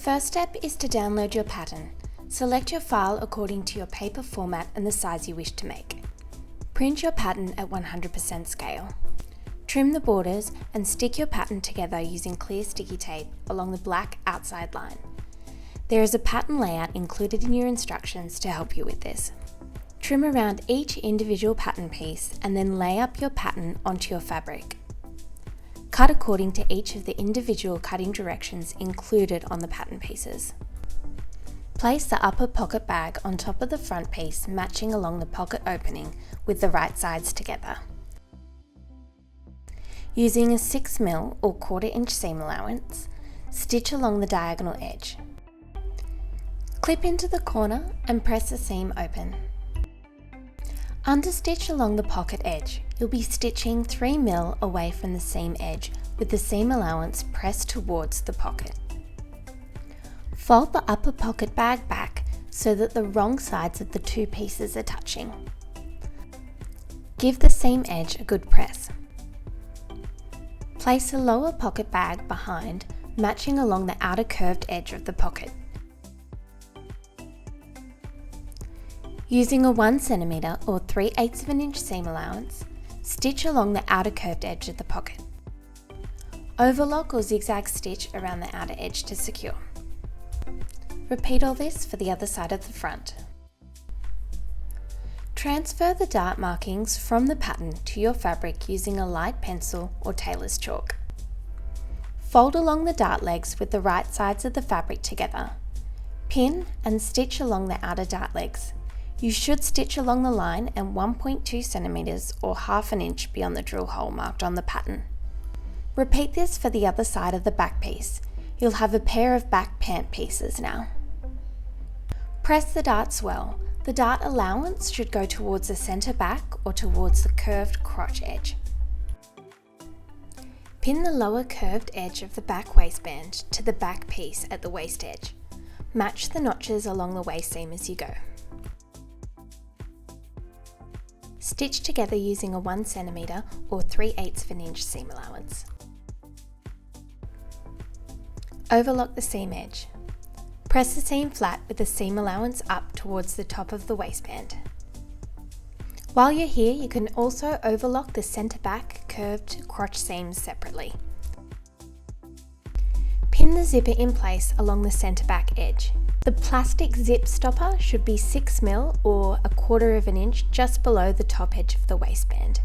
first step is to download your pattern. Select your file according to your paper format and the size you wish to make. Print your pattern at 100% scale. Trim the borders and stick your pattern together using clear sticky tape along the black outside line. There is a pattern layout included in your instructions to help you with this. Trim around each individual pattern piece and then lay up your pattern onto your fabric. Cut according to each of the individual cutting directions included on the pattern pieces. Place the upper pocket bag on top of the front piece, matching along the pocket opening with the right sides together. Using a 6mm or 1/4 inch seam allowance, stitch along the diagonal edge. Clip into the corner and press the seam open. Understitch along the pocket edge. You'll be stitching 3mm away from the seam edge with the seam allowance pressed towards the pocket. Fold the upper pocket bag back so that the wrong sides of the two pieces are touching. Give the seam edge a good press. Place the lower pocket bag behind, matching along the outer curved edge of the pocket. Using a 1cm or 3/8 of an inch seam allowance, stitch along the outer curved edge of the pocket. Overlock or zigzag stitch around the outer edge to secure. Repeat all this for the other side of the front. Transfer the dart markings from the pattern to your fabric using a light pencil or tailor's chalk. Fold along the dart legs with the right sides of the fabric together. Pin and stitch along the outer dart legs. You should stitch along the line and 1.2 cm or 1/2 inch beyond the drill hole marked on the pattern. Repeat this for the other side of the back piece. You'll have a pair of back pant pieces now. Press the darts well. The dart allowance should go towards the centre back or towards the curved crotch edge. Pin the lower curved edge of the back waistband to the back piece at the waist edge. Match the notches along the waist seam as you go. Stitch together using a 1cm or 3/8 of an inch seam allowance. Overlock the seam edge. Press the seam flat with the seam allowance up towards the top of the waistband. While you're here, you can also overlock the centre back curved crotch seams separately. Pin the zipper in place along the centre back edge. The plastic zip stopper should be 6mm or 1/4 of an inch just below the top edge of the waistband.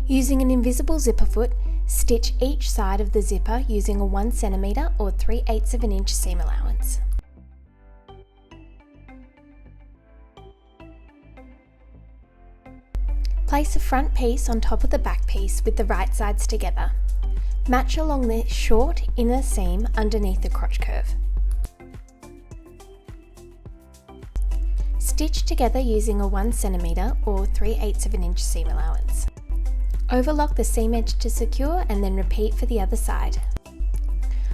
Using an invisible zipper foot, stitch each side of the zipper using a 1cm or 3/8 of an inch seam allowance. Place the front piece on top of the back piece with the right sides together. Match along the short inner seam underneath the crotch curve. Stitch together using a 1cm or 3/8 of an inch seam allowance. Overlock the seam edge to secure and then repeat for the other side.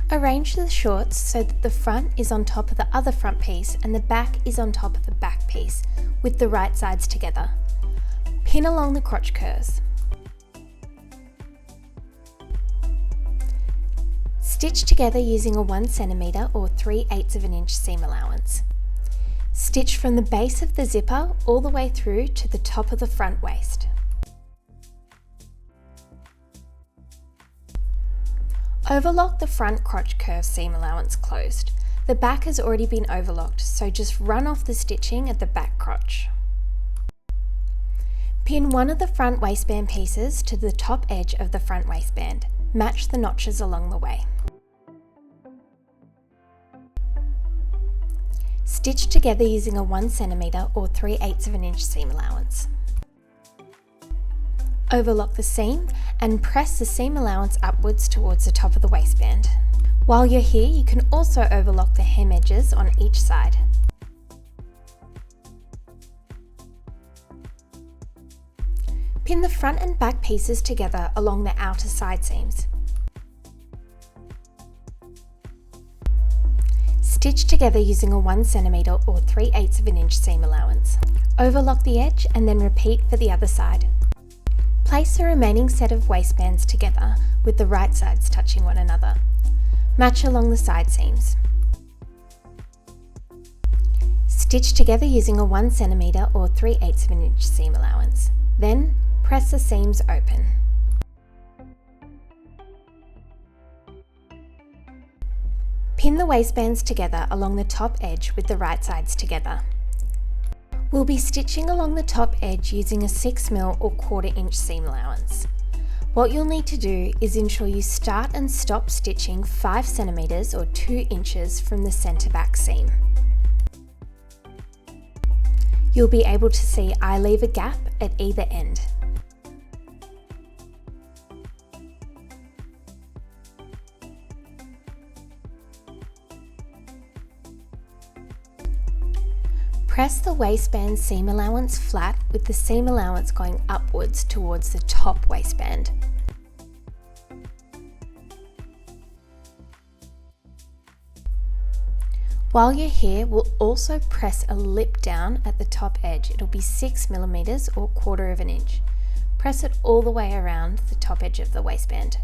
Arrange the shorts so that the front is on top of the other front piece and the back is on top of the back piece with the right sides together. Pin along the crotch curves. Stitch together using a 1cm or 3/8 of an inch seam allowance. Stitch from the base of the zipper all the way through to the top of the front waist. Overlock the front crotch curve seam allowance closed. The back has already been overlocked, so just run off the stitching at the back crotch. Pin one of the front waistband pieces to the top edge of the front waistband. Match the notches along the way. Stitch together using a 1cm or 3/8 of an inch seam allowance. Overlock the seam and press the seam allowance upwards towards the top of the waistband. While you're here, you can also overlock the hem edges on each side. Pin the front and back pieces together along the outer side seams. Stitch together using a 1cm or 3/8 of an inch seam allowance. Overlock the edge and then repeat for the other side. Place the remaining set of waistbands together with the right sides touching one another. Match along the side seams. Stitch together using a 1 cm or 3/8 of an inch seam allowance. Then press the seams open. Pin the waistbands together along the top edge with the right sides together. We'll be stitching along the top edge using a 6mm or 1/4 inch seam allowance. What you'll need to do is ensure you start and stop stitching 5 cm or 2 inches from the centre back seam. You'll be able to see I leave a gap at either end. Press the waistband seam allowance flat with the seam allowance going upwards towards the top waistband. While you're here, we'll also press a lip down at the top edge. It'll be 6 mm or 1/4 of an inch. Press it all the way around the top edge of the waistband.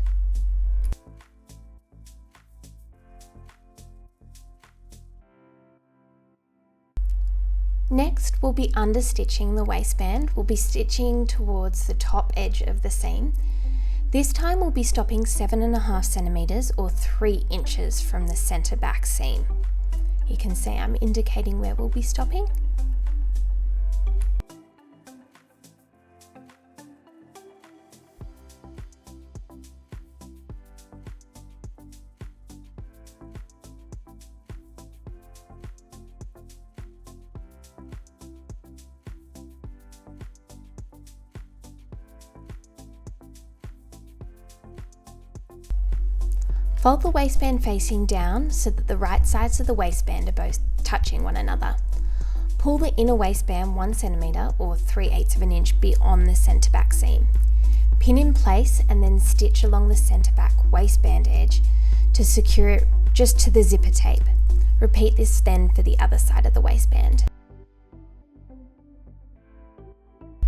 Next, we'll be understitching the waistband. We'll be stitching towards the top edge of the seam. This time we'll be stopping 7.5 cm or 3 inches from the centre back seam. You can see I'm indicating where we'll be stopping. Fold the waistband facing down so that the right sides of the waistband are both touching one another. Pull the inner waistband 1 cm or 3/8 of an inch beyond the centre back seam. Pin in place and then stitch along the centre back waistband edge to secure it just to the zipper tape. Repeat this then for the other side of the waistband.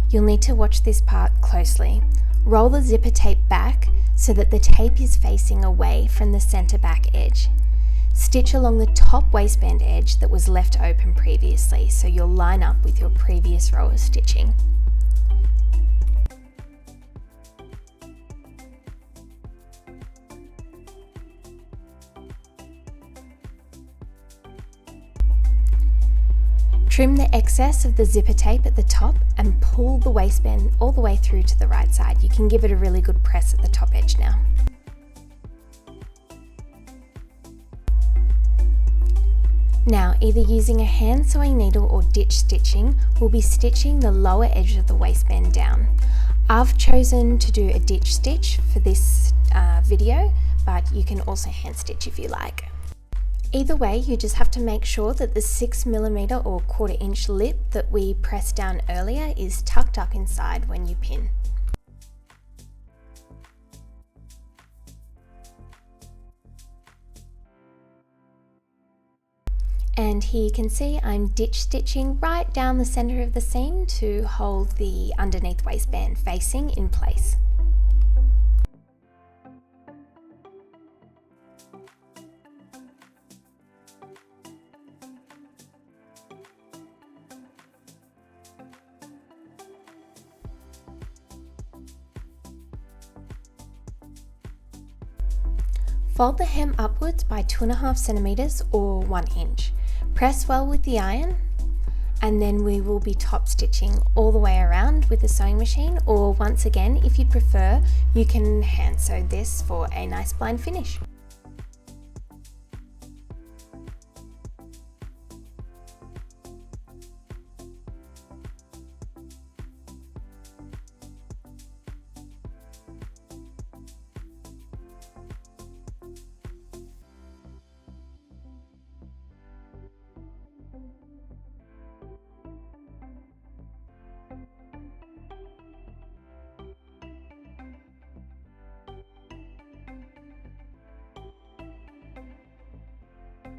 You'll need to watch this part closely. Roll the zipper tape back so that the tape is facing away from the centre back edge. Stitch along the top waistband edge that was left open previously, so you'll line up with your previous row of stitching. Trim the excess of the zipper tape at the top and pull the waistband all the way through to the right side. You can give it a really good press at the top edge now. Now, either using a hand sewing needle or ditch stitching, we'll be stitching the lower edge of the waistband down. I've chosen to do a ditch stitch for this video, but you can also hand stitch if you like. Either way, you just have to make sure that the 6 mm or 1/4 inch lip that we pressed down earlier is tucked up inside when you pin. And here you can see I'm ditch stitching right down the center of the seam to hold the underneath waistband facing in place. Fold the hem upwards by 2.5 cm or 1 inch. Press well with the iron, and then we will be top stitching all the way around with the sewing machine, or once again, if you prefer, you can hand sew this for a nice blind finish.